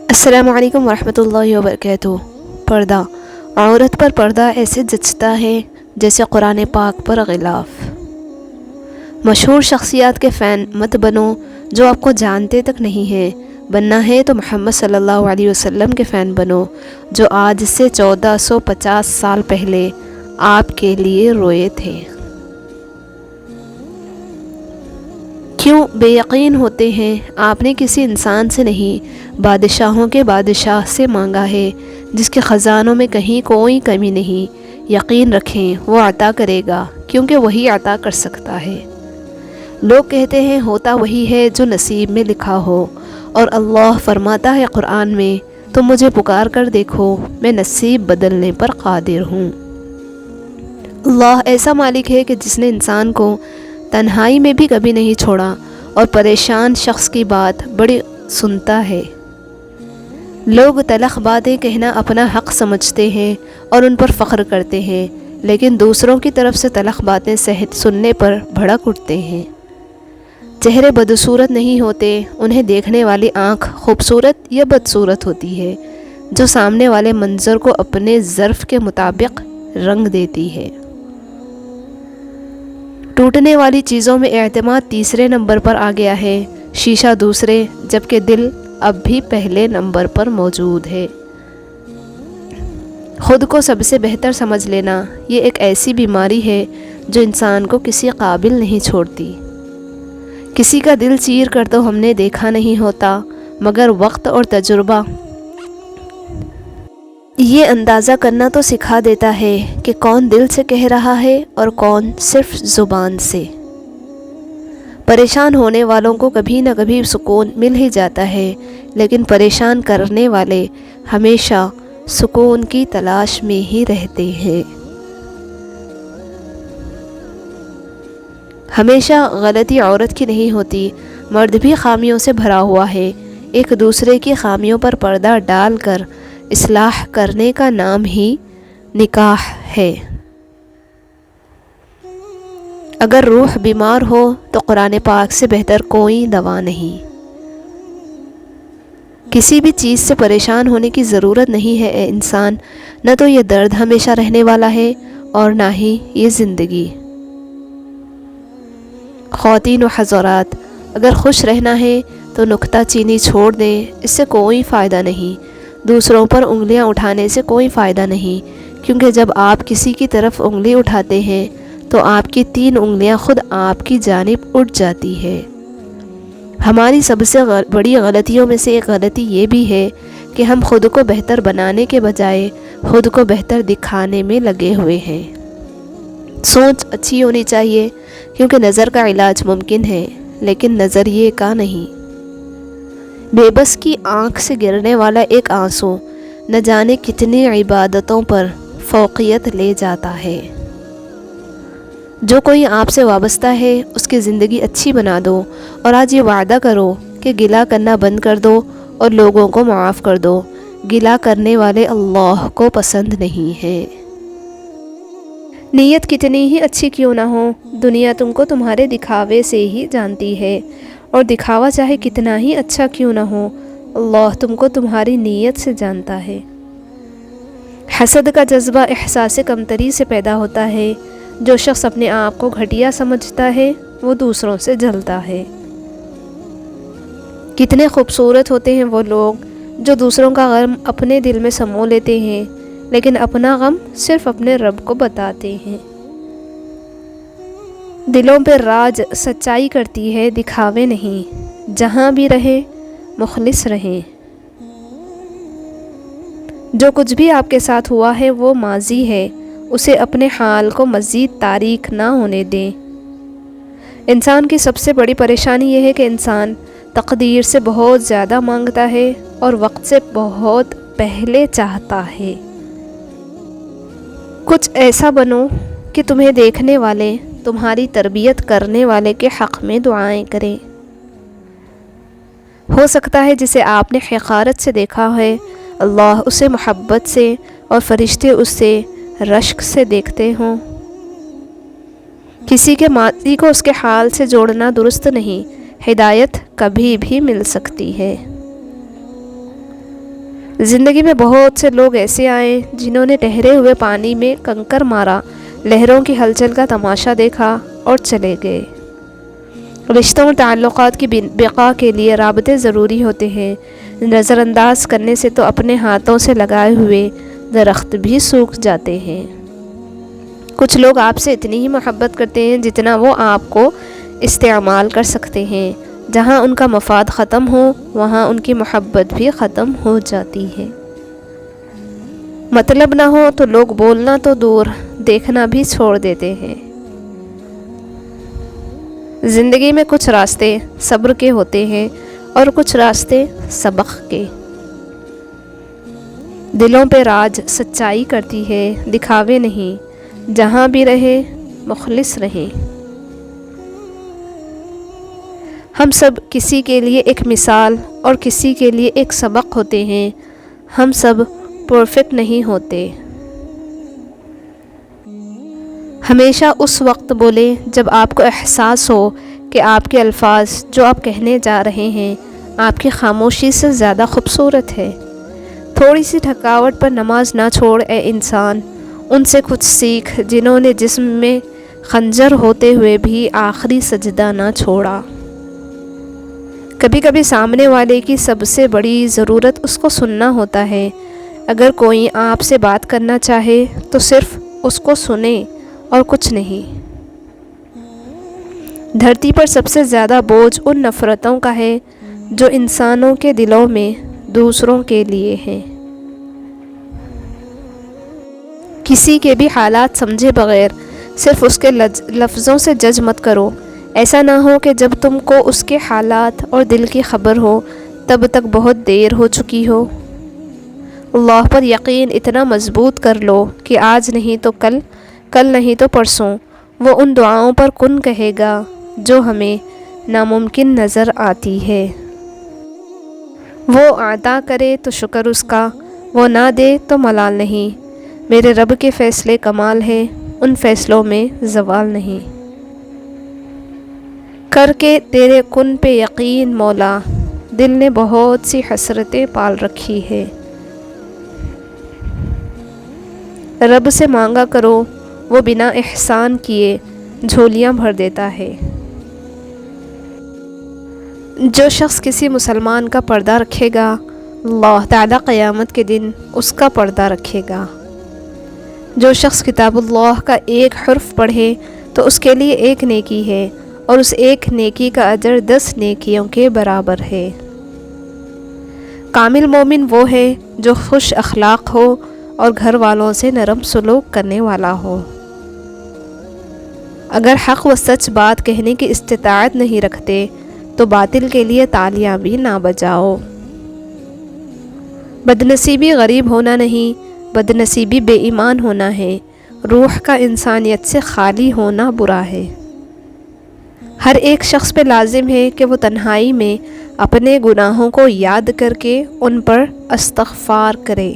السلام علیکم ورحمۃ اللہ وبرکاتہ۔ پردہ، عورت پر پردہ ایسے جچتا ہے جیسے قرآن پاک پر غلاف۔ مشہور شخصیات کے فین مت بنو جو آپ کو جانتے تک نہیں ہیں، بننا ہے تو محمد صلی اللہ علیہ وسلم کے فین بنو جو آج سے 1450 سال پہلے آپ کے لیے روئے تھے۔ کیوں بے یقین ہوتے ہیں؟ آپ نے کسی انسان سے نہیں، بادشاہوں کے بادشاہ سے مانگا ہے جس کے خزانوں میں کہیں کوئی کمی نہیں۔ یقین رکھیں وہ عطا کرے گا کیونکہ وہی عطا کر سکتا ہے۔ لوگ کہتے ہیں ہوتا وہی ہے جو نصیب میں لکھا ہو، اور اللہ فرماتا ہے قرآن میں، تم مجھے پکار کر دیکھو، میں نصیب بدلنے پر قادر ہوں۔ اللہ ایسا مالک ہے کہ جس نے انسان کو تنہائی میں بھی کبھی نہیں چھوڑا اور پریشان شخص کی بات بڑی سنتا ہے۔ لوگ تلخ باتیں کہنا اپنا حق سمجھتے ہیں اور ان پر فخر کرتے ہیں، لیکن دوسروں کی طرف سے تلخ باتیں سننے پر بھڑک اٹھتے ہیں۔ چہرے بدصورت نہیں ہوتے، انہیں دیکھنے والی آنکھ خوبصورت یا بدصورت ہوتی ہے جو سامنے والے منظر کو اپنے ظرف کے مطابق رنگ دیتی ہے۔ ٹوٹنے والی چیزوں میں اعتماد تیسرے نمبر پر آ گیا ہے، شیشہ دوسرے، جبکہ دل اب بھی پہلے نمبر پر موجود ہے۔ خود کو سب سے بہتر سمجھ لینا یہ ایک ایسی بیماری ہے جو انسان کو کسی قابل نہیں چھوڑتی۔ کسی کا دل چیر کر تو ہم نے دیکھا نہیں ہوتا، مگر وقت اور تجربہ یہ اندازہ کرنا تو سکھا دیتا ہے کہ کون دل سے کہہ رہا ہے اور کون صرف زبان سے۔ پریشان ہونے والوں کو کبھی نہ کبھی سکون مل ہی جاتا ہے، لیکن پریشان کرنے والے ہمیشہ سکون کی تلاش میں ہی رہتے ہیں۔ ہمیشہ غلطی عورت کی نہیں ہوتی، مرد بھی خامیوں سے بھرا ہوا ہے۔ ایک دوسرے کی خامیوں پر پردہ ڈال کر اصلاح کرنے کا نام ہی نکاح ہے۔ اگر روح بیمار ہو تو قرآن پاک سے بہتر کوئی دوا نہیں۔ کسی بھی چیز سے پریشان ہونے کی ضرورت نہیں ہے اے انسان، نہ تو یہ درد ہمیشہ رہنے والا ہے اور نہ ہی یہ زندگی۔ خواتین و حضرات، اگر خوش رہنا ہے تو نکتہ چینی چھوڑ دیں، اس سے کوئی فائدہ نہیں۔ دوسروں پر انگلیاں اٹھانے سے کوئی فائدہ نہیں، کیونکہ جب آپ کسی کی طرف انگلی اٹھاتے ہیں تو آپ کی 3 انگلیاں خود آپ کی جانب اٹھ جاتی ہے۔ ہماری سب سے بڑی غلطیوں میں سے ایک غلطی یہ بھی ہے کہ ہم خود کو بہتر بنانے کے بجائے خود کو بہتر دکھانے میں لگے ہوئے ہیں۔ سوچ اچھی ہونی چاہیے کیونکہ نظر کا علاج ممکن ہے، لیکن نظریے کا نہیں۔ بے بس کی آنکھ سے گرنے والا ایک آنسو نہ جانے کتنی عبادتوں پر فوقیت لے جاتا ہے۔ جو کوئی آپ سے وابستہ ہے اس کی زندگی اچھی بنا دو، اور آج یہ وعدہ کرو کہ گلہ کرنا بند کر دو اور لوگوں کو معاف کر دو۔ گلہ کرنے والے اللہ کو پسند نہیں ہے۔ نیت کتنی ہی اچھی کیوں نہ ہو، دنیا تم کو تمہارے دکھاوے سے ہی جانتی ہے، اور دکھاوا چاہے کتنا ہی اچھا کیوں نہ ہو، اللہ تم کو تمہاری نیت سے جانتا ہے۔ حسد کا جذبہ احساس کمتری سے پیدا ہوتا ہے۔ جو شخص اپنے آپ کو گھٹیا سمجھتا ہے وہ دوسروں سے جلتا ہے۔ کتنے خوبصورت ہوتے ہیں وہ لوگ جو دوسروں کا غم اپنے دل میں سمو لیتے ہیں، لیکن اپنا غم صرف اپنے رب کو بتاتے ہیں۔ دلوں پہ راج سچائی کرتی ہے، دکھاوے نہیں۔ جہاں بھی رہے مخلص رہیں۔ جو کچھ بھی آپ کے ساتھ ہوا ہے وہ ماضی ہے، اسے اپنے حال کو مزید تاریک نہ ہونے دیں۔ انسان کی سب سے بڑی پریشانی یہ ہے کہ انسان تقدیر سے بہت زیادہ مانگتا ہے اور وقت سے بہت پہلے چاہتا ہے۔ کچھ ایسا بنو کہ تمہیں دیکھنے والے تمہاری تربیت کرنے والے کے حق میں دعائیں کریں۔ ہو سکتا ہے جسے آپ نے حقارت سے دیکھا ہے، اللہ اسے محبت سے اور فرشتے اسے رشک سے دیکھتے ہوں۔ کسی کے ماضی کو اس کے حال سے جوڑنا درست نہیں، ہدایت کبھی بھی مل سکتی ہے۔ زندگی میں بہت سے لوگ ایسے آئے جنہوں نے ٹھہرے ہوئے پانی میں کنکر مارا، لہروں کی ہلچل کا تماشا دیکھا اور چلے گئے۔ رشتوں اور تعلقات کی بقا کے لیے رابطے ضروری ہوتے ہیں، نظر انداز کرنے سے تو اپنے ہاتھوں سے لگائے ہوئے درخت بھی سوکھ جاتے ہیں۔ کچھ لوگ آپ سے اتنی ہی محبت کرتے ہیں جتنا وہ آپ کو استعمال کر سکتے ہیں۔ جہاں ان کا مفاد ختم ہو وہاں ان کی محبت بھی ختم ہو جاتی ہے۔ مطلب نہ ہو تو لوگ بولنا تو دور، دیکھنا بھی چھوڑ دیتے ہیں۔ زندگی میں کچھ راستے صبر کے ہوتے ہیں اور کچھ راستے سبق کے۔ دلوں پہ راج سچائی کرتی ہے، دکھاوے نہیں، جہاں بھی رہے مخلص رہیں۔ ہم سب کسی کے لیے ایک مثال اور کسی کے لیے ایک سبق ہوتے ہیں، ہم سب پرفیکٹ نہیں ہوتے۔ ہمیشہ اس وقت بولیں جب آپ کو احساس ہو کہ آپ کے الفاظ جو آپ کہنے جا رہے ہیں آپ کی خاموشی سے زیادہ خوبصورت ہے۔ تھوڑی سی تھکاوٹ پر نماز نہ چھوڑ اے انسان، ان سے کچھ سیکھ جنہوں نے جسم میں خنجر ہوتے ہوئے بھی آخری سجدہ نہ چھوڑا۔ کبھی کبھی سامنے والے کی سب سے بڑی ضرورت اس کو سننا ہوتا ہے۔ اگر کوئی آپ سے بات کرنا چاہے تو صرف اس کو سنیں اور کچھ نہیں۔ دھرتی پر سب سے زیادہ بوجھ ان نفرتوں کا ہے جو انسانوں کے دلوں میں دوسروں کے لیے ہیں۔ کسی کے بھی حالات سمجھے بغیر صرف اس کے لفظوں سے جج مت کرو۔ ایسا نہ ہو کہ جب تم کو اس کے حالات اور دل کی خبر ہو تب تک بہت دیر ہو چکی ہو۔ اللہ پر یقین اتنا مضبوط کر لو کہ آج نہیں تو کل، کل نہیں تو پرسوں وہ ان دعاؤں پر کن کہے گا جو ہمیں ناممکن نظر آتی ہے۔ وہ عطا کرے تو شکر اس کا، وہ نہ دے تو ملال نہیں۔ میرے رب کے فیصلے کمال ہیں، ان فیصلوں میں زوال نہیں۔ کر کے تیرے کن پہ یقین مولا، دل نے بہت سی حسرتیں پال رکھی ہے۔ رب سے مانگا کرو، وہ بنا احسان کیے جھولیاں بھر دیتا ہے۔ جو شخص کسی مسلمان کا پردہ رکھے گا اللہ تعالیٰ قیامت کے دن اس کا پردہ رکھے گا۔ جو شخص کتاب اللہ کا ایک حرف پڑھے تو اس کے لیے ایک نیکی ہے اور اس ایک نیکی کا اجر 10 نیکیوں کے برابر ہے۔ کامل مومن وہ ہے جو خوش اخلاق ہو اور گھر والوں سے نرم سلوک کرنے والا ہو۔ اگر حق و سچ بات کہنے کی استطاعت نہیں رکھتے تو باطل کے لیے تالیاں بھی نہ بجاؤ۔ بدنصیبی غریب ہونا نہیں، بدنصیبی بے ایمان ہونا ہے۔ روح کا انسانیت سے خالی ہونا برا ہے۔ ہر ایک شخص پہ لازم ہے کہ وہ تنہائی میں اپنے گناہوں کو یاد کر کے ان پر استغفار کرے۔